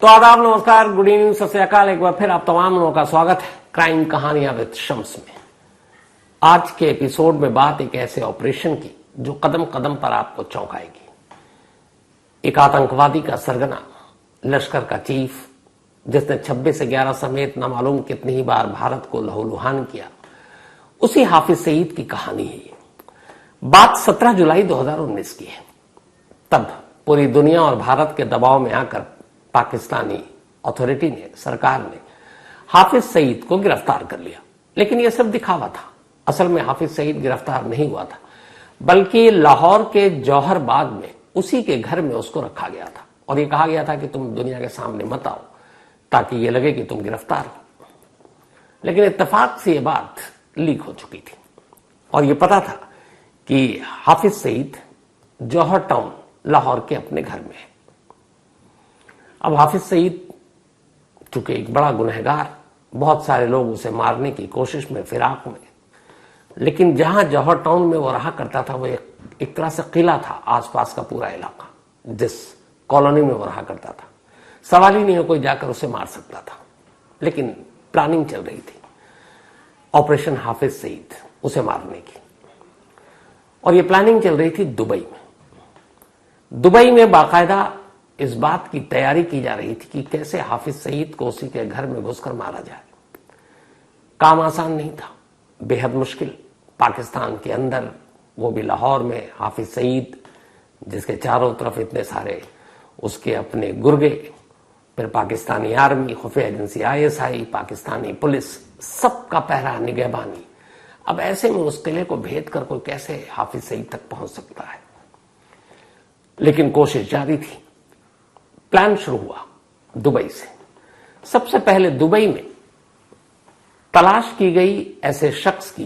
तो आदाब, नमस्कार, गुड इवनिंग, सत श्री अकाल। एक बार फिर आप तमाम लोगों का स्वागत है क्राइम कहानियां विद शम्स में। आज के एपिसोड में बात एक ऐसे ऑपरेशन की जो कदम कदम पर आपको चौंकाएगी। एक आतंकवादी का सरगना, लश्कर का चीफ, जिसने 26/11 समेत न मालूम कितनी ही बार भारत को लहूलुहान किया, उसी हाफिज सईद की कहानी है ये। बात 17 जुलाई 2019 की है। तब पूरी दुनिया और भारत के दबाव में आकर पाकिस्तानी अथॉरिटी ने, सरकार ने हाफिज सईद को गिरफ्तार कर लिया। लेकिन यह सब दिखावा था। असल में हाफिज सईद गिरफ्तार नहीं हुआ था, बल्कि लाहौर के जौहर बाग में उसी के घर में उसको रखा गया था और यह कहा गया था कि तुम दुनिया के सामने मत आओ ताकि यह लगे कि तुम गिरफ्तार हो। लेकिन इत्तेफाक से यह बात लीक हो चुकी थी और यह पता था कि हाफिज सईद जौहर टाउन लाहौर के अपने घर में है। अब हाफिज सईद चूंकि एक बड़ा गुनहगार, बहुत सारे लोग उसे मारने की कोशिश में, फिराक में, लेकिन जहां जौहर टाउन में वो रहा करता था वो एक तरह से किला था। आसपास का पूरा इलाका, जिस कॉलोनी में वो रहा करता था, सवाल ही नहीं है कोई जाकर उसे मार सकता था। लेकिन प्लानिंग चल रही थी, ऑपरेशन हाफिज सईद, उसे मारने की। और ये प्लानिंग चल रही थी दुबई में। दुबई में बाकायदा इस बात की तैयारी की जा रही थी कि कैसे हाफिज सईद को उसी के घर में घुसकर मारा जाए। काम आसान नहीं था, बेहद मुश्किल। पाकिस्तान के अंदर, वो भी लाहौर में, हाफिज सईद जिसके चारों तरफ इतने सारे उसके अपने गुर्गे, फिर पाकिस्तानी आर्मी, खुफिया एजेंसी ISI, पाकिस्तानी पुलिस, सबका पहरा, निगहबानी। अब ऐसे में उस किले को भेद कर कोई कैसे हाफिज सईद तक पहुंच सकता है। लेकिन कोशिश जारी थी। प्लान शुरू हुआ दुबई से। सबसे पहले दुबई में तलाश की गई ऐसे शख्स की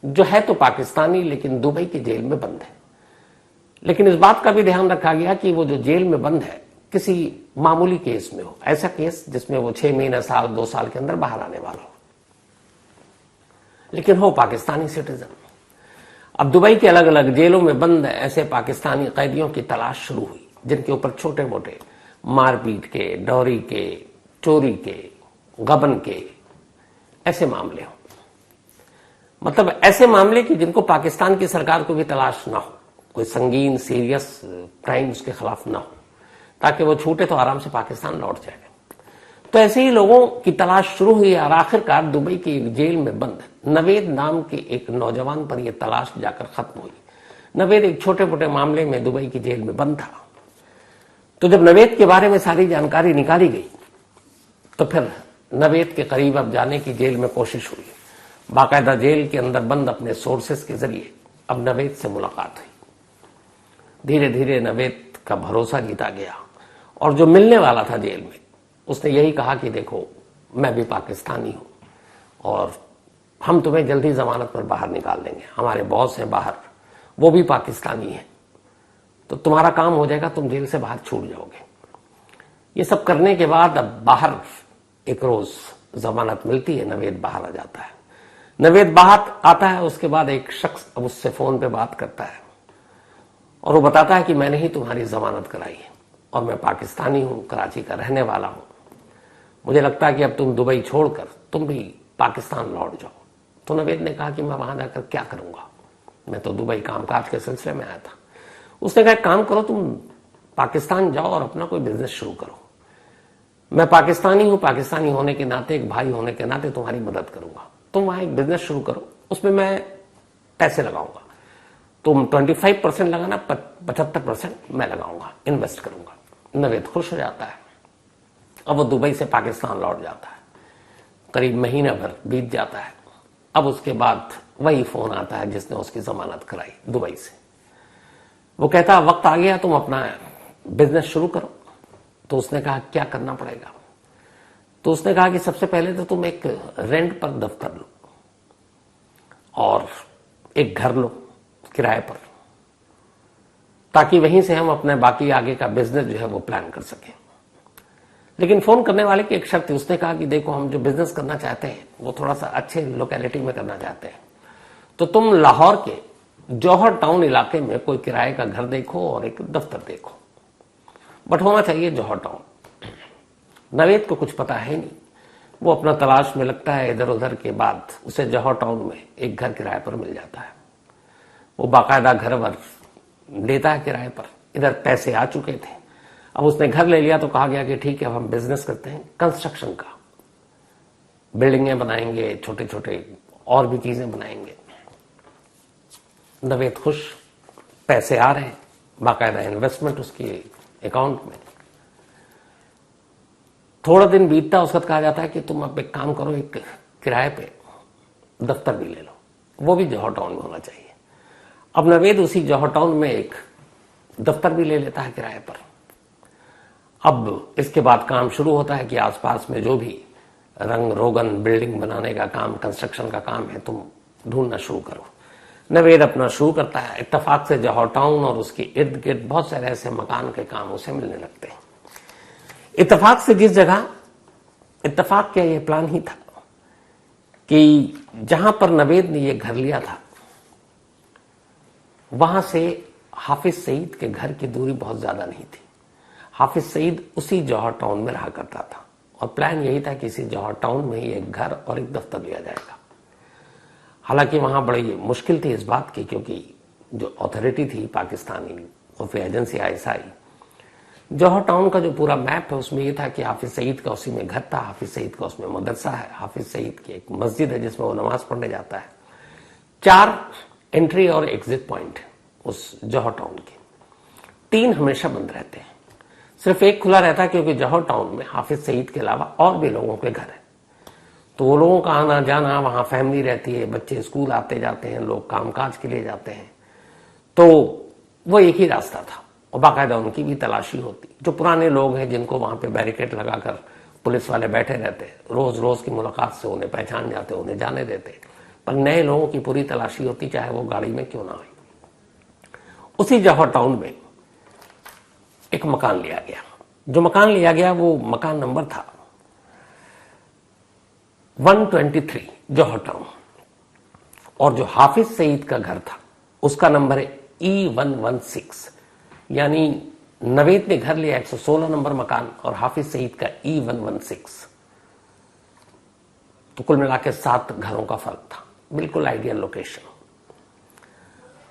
जो है तो पाकिस्तानी लेकिन दुबई की जेल में बंद है। लेकिन इस बात का भी ध्यान रखा गया कि वो जो जेल में बंद है किसी मामूली केस में हो, ऐसा केस जिसमें वो 6 महीने, साल, 2 साल के अंदर बाहर आने वाला हो, लेकिन हो पाकिस्तानी सिटीजन। अब दुबई के अलग अलग जेलों में बंद ऐसे पाकिस्तानी कैदियों की तलाश शुरू हुई जिनके ऊपर छोटे मोटे मारपीट के, डौरी के, चोरी के, गबन के ऐसे मामले हो। मतलब ऐसे मामले कि जिनको पाकिस्तान की सरकार को भी तलाश ना हो, कोई संगीन सीरियस क्राइम उसके खिलाफ ना हो, ताकि वो छूटे तो आराम से पाकिस्तान लौट जाए। तो ऐसे ही लोगों की तलाश शुरू हुई और आखिरकार दुबई की एक जेल में बंद नवेद नाम के एक नौजवान पर यह तलाश जाकर खत्म हुई। नवेद एक छोटे मोटे मामले में दुबई की जेल में बंद था। तो जब नवेद के बारे में सारी जानकारी निकाली गई तो फिर नवेद के करीब अब जाने की जेल में कोशिश हुई। बाकायदा जेल के अंदर बंद अपने सोर्सेस के जरिए अब नवेद से मुलाकात हुई। धीरे धीरे नवेद का भरोसा जीता गया और जो मिलने वाला था जेल में, उसने यही कहा कि देखो, मैं भी पाकिस्तानी हूं और हम तुम्हें जल्दी जमानत पर बाहर निकाल देंगे। हमारे बॉस हैं बाहर, वो भी पाकिस्तानी है, तो तुम्हारा काम हो जाएगा, तुम जेल से बाहर छूट जाओगे। ये सब करने के बाद अब बाहर एक रोज जमानत मिलती है, नवेद बाहर आ जाता है। नवेद बाहर आता है, उसके बाद एक शख्स अब उससे फोन पे बात करता है और वो बताता है कि मैंने ही तुम्हारी जमानत कराई है और मैं पाकिस्तानी हूं, कराची का रहने वाला हूं। मुझे लगता है कि अब तुम दुबई छोड़कर तुम भी पाकिस्तान लौट जाओ। तो नवेद ने कहा कि मैं वहां जाकर क्या करूंगा, मैं तो दुबई कामकाज के सिलसिले में आया था। उसने कहा काम करो, तुम पाकिस्तान जाओ और अपना कोई बिजनेस शुरू करो। मैं पाकिस्तानी हूं, पाकिस्तानी होने के नाते, एक भाई होने के नाते तुम्हारी मदद करूंगा। तुम वहां एक बिजनेस शुरू करो, उसमें मैं पैसे लगाऊंगा। तुम 25% लगाना, 75% मैं लगाऊंगा, इन्वेस्ट करूंगा। नवेद खुश हो जाता है। अब वो दुबई से पाकिस्तान लौट जाता है। करीब महीना भर बीत जाता है। अब उसके बाद वही फोन आता है जिसने उसकी जमानत कराई दुबई से। वो कहता वक्त आ गया, तुम अपना बिजनेस शुरू करो। तो उसने कहा क्या करना पड़ेगा? तो उसने कहा कि सबसे पहले तो तुम एक रेंट पर दफ्तर लो और एक घर लो किराए पर, ताकि वहीं से हम अपने बाकी आगे का बिजनेस जो है वो प्लान कर सकें। लेकिन फोन करने वाले की एक शर्त थी। उसने कहा कि देखो, हम जो बिजनेस करना चाहते हैं वो थोड़ा सा अच्छे लोकेलिटी में करना चाहते हैं, तो तुम लाहौर के जौहर टाउन इलाके में कोई किराए का घर देखो और एक दफ्तर देखो, बट होना चाहिए जौहर टाउन। नवेद को कुछ पता है नहीं। वो अपना तलाश में लगता है, इधर उधर के बाद उसे जौहर टाउन में एक घर किराए पर मिल जाता है। वो बाकायदा घर वर देता है किराए पर। इधर पैसे आ चुके थे। अब उसने घर ले लिया तो कहा गया कि ठीक है, अब हम बिजनेस करते हैं कंस्ट्रक्शन का, बिल्डिंगें बनाएंगे, छोटे छोटे और भी चीजें बनाएंगे। नवेद खुश, पैसे आ रहे हैं, बाकायदा इन्वेस्टमेंट उसके अकाउंट में। थोड़ा दिन बीतता, उसके बाद कहा जाता है कि तुम अब एक काम करो, एक किराए पे दफ्तर भी ले लो, वो भी जौहर टाउन में होना चाहिए। अब नवेद उसी जौहर टाउन में एक दफ्तर भी ले लेता है किराए पर। अब इसके बाद काम शुरू होता है कि आसपास में जो भी रंग रोगन बिल्डिंग बनाने का काम, कंस्ट्रक्शन का काम है, तुम ढूंढना शुरू करो। नवेद अपना शुरू करता है। इत्तेफाक से जौहर टाउन और उसके इर्द गिर्द बहुत सारे ऐसे मकान के काम उसे मिलने लगते हैं। इत्तेफाक से जिस जगह, इत्तेफाक क्या ये प्लान ही था कि जहां पर नवेद ने ये घर लिया था, वहां से हाफिज सईद के घर की दूरी बहुत ज्यादा नहीं थी। हाफिज सईद उसी जौहर टाउन में रहा करता था और प्लान यही था कि इसी जौहर टाउन में ही एक घर और एक दफ्तर लिया जाएगा। हालांकि वहां बड़ी मुश्किल थी इस बात की, क्योंकि जो अथॉरिटी थी पाकिस्तानी खुफिया एजेंसी ISI, जौहर टाउन का जो पूरा मैप है उसमें यह था कि हाफिज सईद का उसी में घर था, हाफिज सईद का उसमें मदरसा है, हाफिज सईद की एक मस्जिद है जिसमें वो नमाज पढ़ने जाता है। 4 एंट्री और एग्जिट पॉइंट उस जौहर टाउन के, 3 हमेशा बंद रहते हैं, सिर्फ एक खुला रहता है, क्योंकि जौहर टाउन में हाफिज सईद के अलावा और भी लोगों के घर है। तो वो लोगों का आना जाना, वहां फैमिली रहती है, बच्चे स्कूल आते जाते हैं, लोग कामकाज के लिए जाते हैं, तो वो एक ही रास्ता था और बाकायदा उनकी भी तलाशी होती। जो पुराने लोग हैं जिनको वहां पे बैरिकेड लगाकर पुलिस वाले बैठे रहते, रोज रोज की मुलाकात से उन्हें पहचान जाते, उन्हें जाने देते, पर नए लोगों की पूरी तलाशी होती, चाहे वो गाड़ी में क्यों ना आए। उसी जौहर टाउन में एक मकान लिया गया। जो मकान लिया गया वो मकान नंबर था 123 जौहर टाउन, और जो हाफिज सईद का घर था उसका नंबर है E116। यानी नवेद ने घर लिया 116 नंबर मकान और हाफिज सईद का E116। तो कुल मिला के 7 घरों का फर्क था, बिल्कुल आइडियल लोकेशन।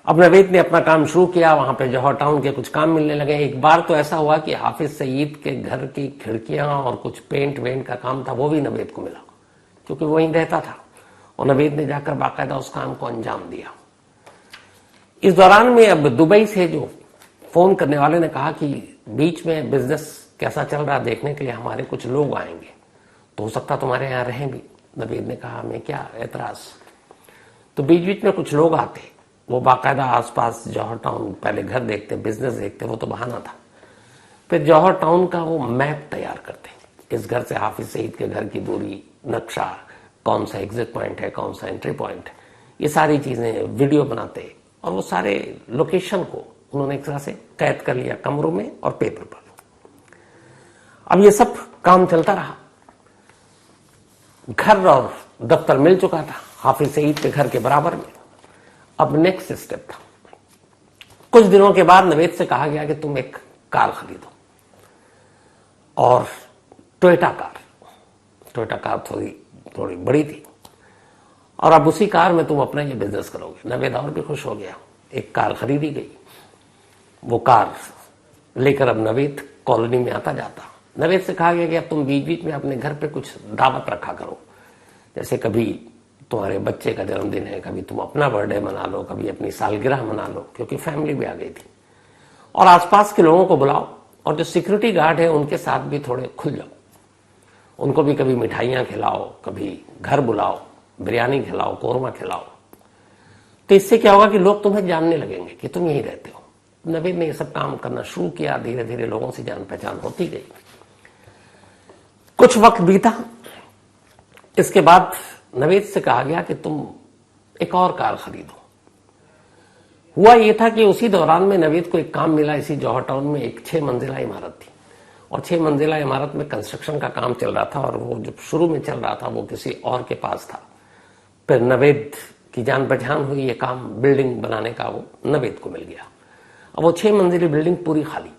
अब नवेद ने अपना काम शुरू किया, वहां पे जौहर टाउन के कुछ काम मिलने लगे। एक बार तो ऐसा हुआ कि हाफिज सईद के घर की खिड़कियां और कुछ पेंट वेंट का काम था, वो भी नवेद को मिला, क्योंकि वो वहीं रहता था, और नवेद ने जाकर बाकायदा उस काम को अंजाम दिया। इस दौरान में अब दुबई से जो फोन करने वाले ने कहा कि बीच में बिजनेस कैसा चल रहा देखने के लिए हमारे कुछ लोग आएंगे, तो हो सकता तुम्हारे यहां रहें भी। नवेद ने कहा हमें क्या एतराज। तो बीच बीच में कुछ लोग आते, वो बाकायदा आसपास जौहर टाउन पहले घर देखते, बिजनेस देखते, वो तो बहाना था। फिर जौहर टाउन का वो मैप तैयार करते, इस घर से हाफिज सईद के घर की दूरी, नक्शा, कौन सा एग्जिट पॉइंट है, कौन सा एंट्री पॉइंट, ये सारी चीजें वीडियो बनाते, और वो सारे लोकेशन को उन्होंने एक तरह से कैद कर लिया कमरों में और पेपर पर। अब ये सब काम चलता रहा। घर और दफ्तर मिल चुका था हाफिज सईद के घर के बराबर में। अब नेक्स्ट स्टेप था, कुछ दिनों के बाद नवेद से कहा गया कि तुम एक कार खरीदो, और टोयोटा कार थोड़ी बड़ी थी, और अब उसी कार में तुम अपना ये बिजनेस करोगे। नवेद और भी खुश हो गया, एक कार खरीदी गई। वो कार लेकर अब नवेद कॉलोनी में आता जाता। नवेद से कहा गया कि अब तुम बीच बीच में अपने घर पे कुछ दावत रखा करो, जैसे कभी तुम्हारे बच्चे का जन्मदिन है, कभी तुम अपना बर्थडे मना लो, कभी अपनी सालगिरह मना लो, क्योंकि फैमिली भी आ गई थी, और आसपास के लोगों को बुलाओ, और जो सिक्योरिटी गार्ड है उनके साथ भी थोड़े खुल जाओ, उनको भी कभी मिठाइयां खिलाओ, कभी घर बुलाओ, बिरयानी खिलाओ, कोरमा खिलाओ। तो इससे क्या होगा कि लोग तुम्हें जानने लगेंगे कि तुम यहीं रहते हो। नवेद ने ये सब काम करना शुरू किया, धीरे धीरे लोगों से जान पहचान होती गई। कुछ वक्त बीता, इसके बाद नवेद से कहा गया कि तुम एक और कार खरीदो। हुआ यह था कि उसी दौरान में नवेद को एक काम मिला, इसी जौहर टाउन में एक 6 मंजिला इमारत थी, और 6 मंजिला इमारत में कंस्ट्रक्शन का काम चल रहा था, और वो जब शुरू में चल रहा था वो किसी और के पास था। फिर नवेद की जान पहचान हुई, ये काम बिल्डिंग बनाने का वो नवेद को मिल गया। अब वो 6 मंजिली बिल्डिंग पूरी खाली,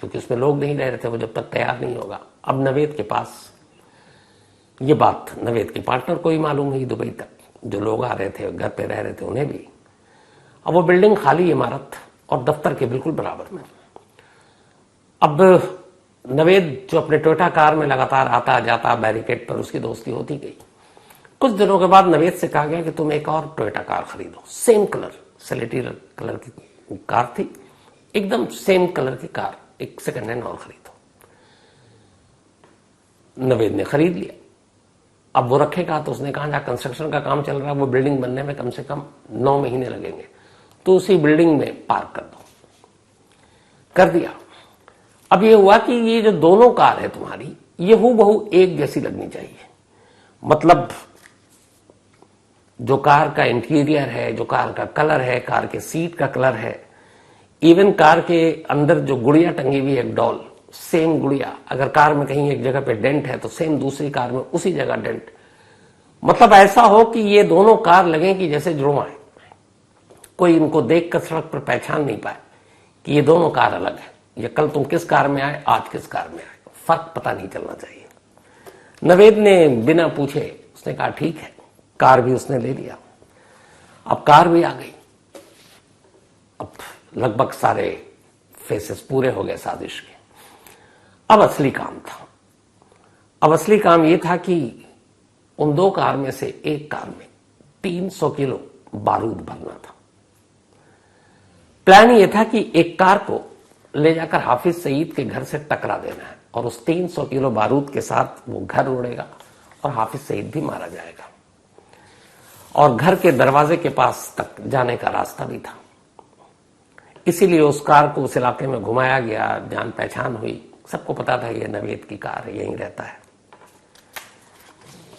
क्योंकि उसमें लोग नहीं रह रहे थे, वो जब तक तैयार नहीं होगा। अब नवेद के पास ये बात नवेद के पार्टनर को ही मालूम हुई, दुबई तक जो लोग आ रहे थे घर पे रह रहे थे उन्हें भी। अब वो बिल्डिंग खाली इमारत और दफ्तर के बिल्कुल बराबर में। अब नवेद जो अपने टोयोटा कार में लगातार आता जाता बैरिकेड पर, उसकी दोस्ती होती गई। कुछ दिनों के बाद नवेद से कहा गया कि तुम एक और टोयोटा कार खरीदो, सेम कलर, स्लेटी कलर की कार थी, एकदम सेम कलर की कार, एक सेकंड हैंड और खरीदो। नवेद ने खरीद लिया। अब वो रखेगा तो उसने कहा जहां कंस्ट्रक्शन का काम चल रहा है वो बिल्डिंग बनने में कम से कम 9 महीने लगेंगे, तो उसी बिल्डिंग में पार्क कर दो। कर दिया। अब ये हुआ कि ये जो दोनों कार है तुम्हारी, ये हूबहू एक जैसी लगनी चाहिए। मतलब जो कार का इंटीरियर है, जो कार का कलर है, कार के सीट का कलर है, इवन कार के अंदर जो गुड़िया टंगी हुई है, एक डॉल, सेम गुड़िया। अगर कार में कहीं एक जगह पे डेंट है तो सेम दूसरी कार में उसी जगह डेंट। मतलब ऐसा हो कि ये दोनों कार लगे कि जैसे जुड़वा है, कोई इनको देखकर सड़क पर पहचान नहीं पाए कि ये दोनों कार अलग है, ये कल तुम किस कार में आए, आज किस कार में आए, फर्क पता नहीं चलना चाहिए। नवेद ने बिना पूछे उसने कहा ठीक है, कार भी उसने ले लिया। अब कार भी आ गई। अब लगभग सारे फेसेस पूरे हो गए साजिश के। अब असली काम था। अब असली काम यह था कि उन 2 कार में से एक कार में 300 किलो बारूद भरना था। प्लान यह था कि एक कार को ले जाकर हाफिज सईद के घर से टकरा देना है और उस 300 किलो बारूद के साथ वो घर उड़ेगा और हाफिज सईद भी मारा जाएगा। और घर के दरवाजे के पास तक जाने का रास्ता भी था। इसीलिए उस कार को उस इलाके में घुमाया गया, जान पहचान हुई, सबको पता था ये नवेद की कार है, यहीं रहता है।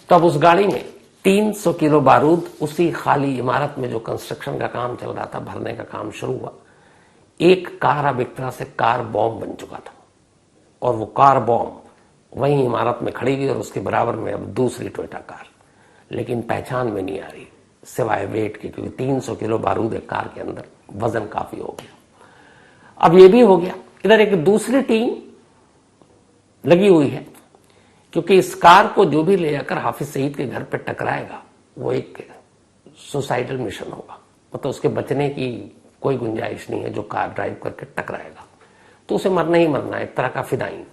तो अब उस गाड़ी में 300 किलो बारूद उसी खाली इमारत में जो कंस्ट्रक्शन का काम चल रहा था, भरने का काम शुरू हुआ। एक कार अब एक तरह से कार बॉम्ब बन चुका था और वो कार बॉम्ब वहीं इमारत में खड़ी हुई और उसके बराबर में अब दूसरी टोयोटा कार, लेकिन पहचान में नहीं आ रही सिवाय वेट की, क्योंकि 300 किलो बारूद एक कार के अंदर, वजन काफी हो गया। अब ये भी हो गया। इधर एक दूसरी टीम लगी हुई है, क्योंकि इस कार को जो भी ले जाकर हाफिज सईद के घर पर टकराएगा वो एक सुसाइडल मिशन होगा, मतलब उसके बचने की कोई गुंजाइश नहीं है। जो कार ड्राइव करके टकराएगा तो उसे मरना ही मरना है, एक तरह का फिदाइन।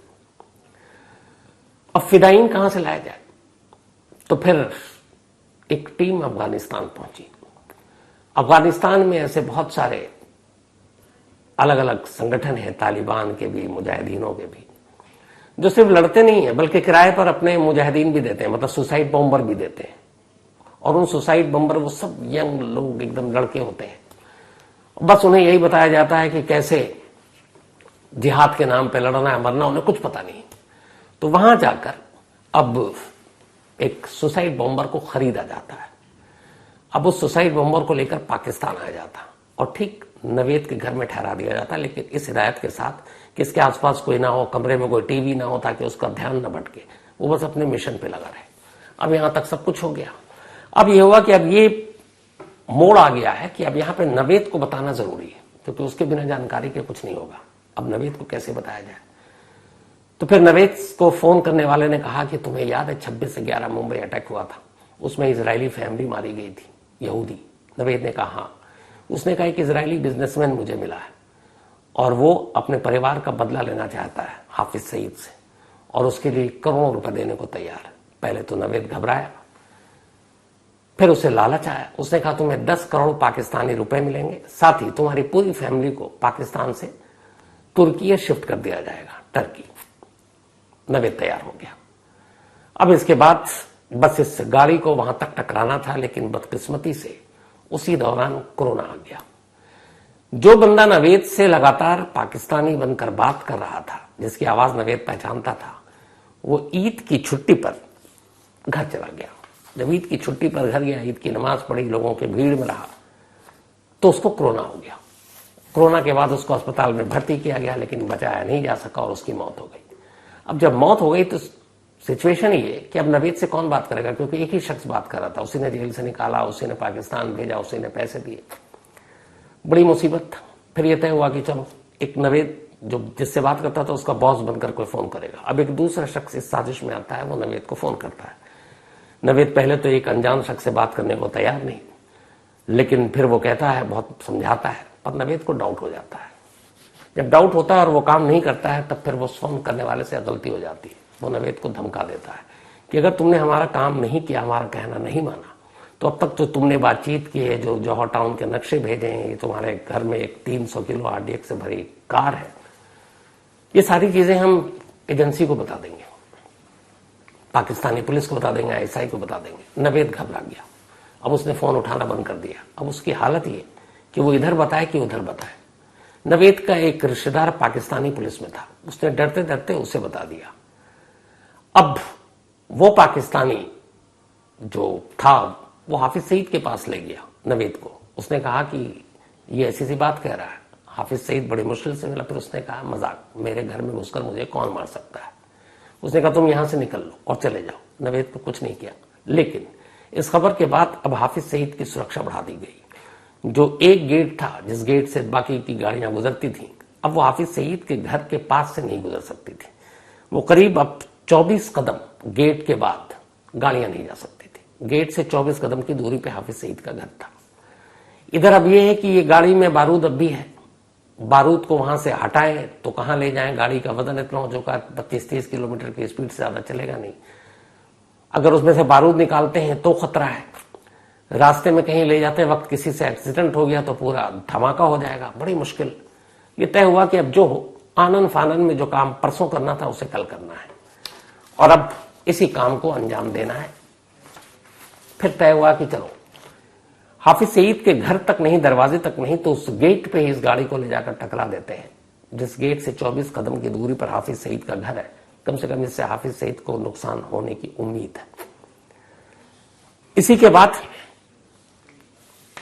अब फिदाइन कहां से लाया जाए? तो फिर एक टीम अफगानिस्तान पहुंची। अफगानिस्तान में ऐसे बहुत सारे अलग अलग संगठन हैं, तालिबान के भी, मुजाहिदीनों के भी, जो सिर्फ लड़ते नहीं है बल्कि किराए पर अपने मुजाहिदीन भी देते हैं, मतलब सुसाइड बॉम्बर भी देते हैं। और उन सुसाइड बॉम्बर वो सब यंग लोग, एकदम लड़के होते हैं। बस उन्हें यही बताया जाता है कि कैसे जिहाद के नाम पे लड़ना है, मरना, उन्हें कुछ पता नहीं। तो वहां जाकर अब एक सुसाइड बॉम्बर को खरीदा जाता है। अब उस सुसाइड बॉम्बर को लेकर पाकिस्तान आया जाता और ठीक नवेद के घर में ठहरा दिया जाता, लेकिन इस हिदायत के साथ कि इसके आसपास कोई ना हो, कमरे में कोई टीवी ना हो, ताकि उसका ध्यान न भटके, वो बस अपने मिशन पे लगा रहे। अब यहां तक सब कुछ हो गया। अब ये हुआ कि अब ये मोड़ आ गया है कि अब यहां पे नवेद को बताना जरूरी है, क्योंकि उसके बिना जानकारी के कुछ नहीं होगा। अब नवेद को कैसे बताया जाए? तो फिर नवेद को फोन करने वाले ने कहा कि तुम्हें याद है 26/11 मुंबई अटैक हुआ था, उसमें इजरायली फैमिली मारी गई थी, यहूदी। नवेद ने कहा हाँ। उसने कहा कि इजरायली बिजनेसमैन मुझे मिला है और वो अपने परिवार का बदला लेना चाहता है हाफिज सईद से, और उसके लिए करोड़ों रुपए देने को तैयार है। पहले तो नवेद घबराया, फिर उसे लालच आया। उसने कहा तुम्हें 10 करोड़ पाकिस्तानी रुपए मिलेंगे, साथ ही तुम्हारी पूरी फैमिली को पाकिस्तान से तुर्की शिफ्ट कर दिया जाएगा, टर्की। नवेद तैयार हो गया। अब इसके बाद बस इस गाड़ी को वहां तक टकराना था, लेकिन बदकिस्मती से उसी दौरान कोरोना आ गया। जो बंदा नवेद से लगातार पाकिस्तानी बनकर बात कर रहा था, जिसकी आवाज नवेद पहचानता था, वो ईद की छुट्टी पर घर चला गया। जब ईद की छुट्टी पर घर गया, ईद की नमाज पढ़ी, लोगों के भीड़ में रहा, तो उसको कोरोना हो गया। कोरोना के बाद उसको अस्पताल में भर्ती किया गया, लेकिन बचाया नहीं जा सका और उसकी मौत हो गई। अब जब मौत हो गई तो सिचुएशन ये कि अब नवेद से कौन बात करेगा, क्योंकि एक ही शख्स बात कर रहा था। उसी ने जेल से निकाला, उसी ने पाकिस्तान भेजा, उसी ने पैसे दिए। बड़ी मुसीबत। फिर यह तय हुआ कि चलो एक नवेद जो जिससे बात करता था उसका बॉस बनकर कोई फोन करेगा। अब एक दूसरा शख्स इस साजिश में आता है, वो नवेद को फोन करता है। नवेद पहले तो एक अनजान शख्स से बात करने को तैयार नहीं, लेकिन फिर वो कहता है, बहुत समझाता है, पर नवेद को डाउट हो जाता है। जब डाउट होता है और वो काम नहीं करता है, तब फिर वो फोन करने वाले से गलती हो जाती है। वो नवेद को धमका देता है कि अगर तुमने हमारा काम नहीं किया, हमारा कहना नहीं माना, तो अब तक जो तुमने बातचीत की है, जो जौहर टाउन के नक्शे भेजे हैं, ये तुम्हारे घर में एक 300 किलो RDX से भरी कार है, ये सारी चीजें हम एजेंसी को बता देंगे, पाकिस्तानी पुलिस को बता देंगे, ISI को बता देंगे। नवेद घबरा गया। अब उसने फोन उठाना बंद कर दिया। अब उसकी हालत ये कि वो इधर बताए कि उधर बताए। नवेद का एक रिश्तेदार पाकिस्तानी पुलिस में था, उसने डरते डरते उसे बता दिया। अब वो पाकिस्तानी जो था वो हाफिज सईद के पास ले गया नवेद को। उसने कहा कि ये ऐसी सी बात कह रहा है। हाफिज सईद बड़ी मुश्किल से मिला। फिर उसने कहा, मजाक, मेरे घर में घुसकर मुझे कौन मार सकता है। उसने कहा, तुम यहां से निकल लो और चले जाओ। नवेद को कुछ नहीं किया। लेकिन इस खबर के बाद अब हाफिज सईद की सुरक्षा बढ़ा दी गई। जो एक गेट था जिस गेट से बाकी की गाड़ियां गुजरती थी, अब वो हाफिज सईद के घर के पास से नहीं गुजर सकती थी। वो करीब अब 24 कदम गेट के बाद गाड़ियां नहीं जा सकती थी। गेट से 24 कदम की दूरी पे हाफिज सईद का घर था। इधर अब यह है कि ये गाड़ी में बारूद अब भी है। बारूद को वहां से हटाएं तो कहां ले जाएं, गाड़ी का वजन इतना हो चुका है 25-30 किलोमीटर की स्पीड से ज्यादा चलेगा नहीं। अगर उसमें से बारूद निकालते हैं तो खतरा है। रास्ते में कहीं ले जाते वक्त किसी से एक्सीडेंट हो गया तो पूरा धमाका हो जाएगा, बड़ी मुश्किल। ये तय हुआ कि अब जो हो, आनन फानन में जो काम परसों करना था उसे कल करना है और अब इसी काम को अंजाम देना है। फिर तय हुआ कि चलो हाफिज सईद के घर तक नहीं, दरवाजे तक नहीं, तो उस गेट पे ही इस गाड़ी को ले जाकर टकरा देते हैं जिस गेट से 24 कदम की दूरी पर हाफिज सईद का घर है। कम से कम इससे हाफिज सईद को नुकसान होने की उम्मीद है। इसी के बाद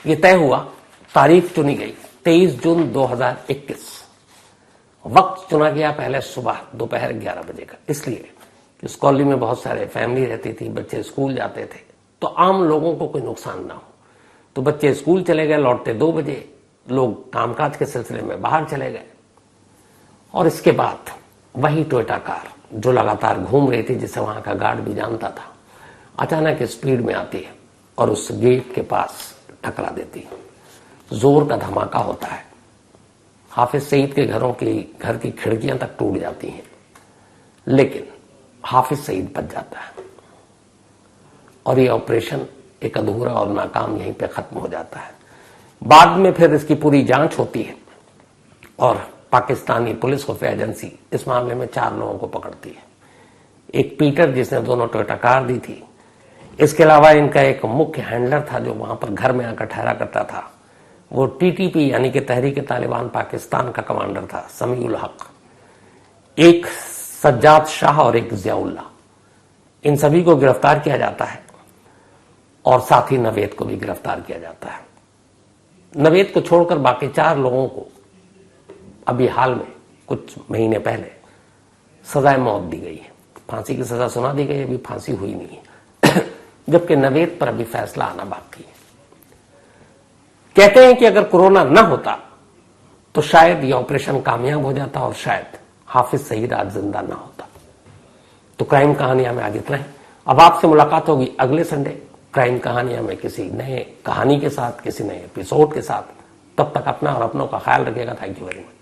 ये तय हुआ, तारीख चुनी गई 23 जून 2021। वक्त चुना गया पहले सुबह दोपहर 11 बजे का, इसलिए कि उस कॉलोनी में बहुत सारे फैमिली रहती थी, बच्चे स्कूल जाते थे, तो आम लोगों को कोई नुकसान ना हो। तो बच्चे स्कूल चले गए, लौटते 2 बजे, लोग कामकाज के सिलसिले में बाहर चले गए। और इसके बाद वही टोयोटा कार जो लगातार घूम रही थी, जिसे वहां का गार्ड भी जानता था, अचानक स्पीड में आती है और उस गेट के पास टकरा देती है। जोर का धमाका होता है। हाफिज सईद के घर की खिड़कियां तक टूट जाती हैं, लेकिन हाफिज सईद बच जाता है और ये ऑपरेशन एक अधूरा और नाकाम यहीं पे खत्म हो जाता है। बाद में फिर इसकी पूरी जांच होती है और पाकिस्तानी पुलिस खुफिया एजेंसी इस मामले में 4 लोगों को पकड़ती है। एक पीटर जिसने दोनों टोयोटा कार दी थी, इसके अलावा इनका एक मुख्य हैंडलर था जो वहां पर घर में आकर ठहरा करता था, वो TTP यानी कि तहरीक तालिबान पाकिस्तान का कमांडर था, समीउल हक, एक सज्जाद शाह और एक जियाउल्लाह। इन सभी को गिरफ्तार किया जाता है और साथ ही नवेद को भी गिरफ्तार किया जाता है। नवेद को छोड़कर बाकी 4 लोगों को अभी हाल में कुछ महीने पहले सजाए मौत दी गई है, फांसी की सजा सुना दी गई, अभी फांसी हुई नहीं है जबकि नवेद पर अभी फैसला आना बाकी है। कहते हैं कि अगर कोरोना न होता तो शायद यह ऑपरेशन कामयाब हो जाता और शायद हाफिज सईद आज जिंदा ना होता। तो क्राइम कहानियां में आज इतना है। अब आपसे मुलाकात होगी अगले संडे क्राइम कहानियां में किसी नए कहानी के साथ, किसी नए एपिसोड के साथ। तब तक अपना और अपनों का ख्याल रखिएगा। Thank you very much.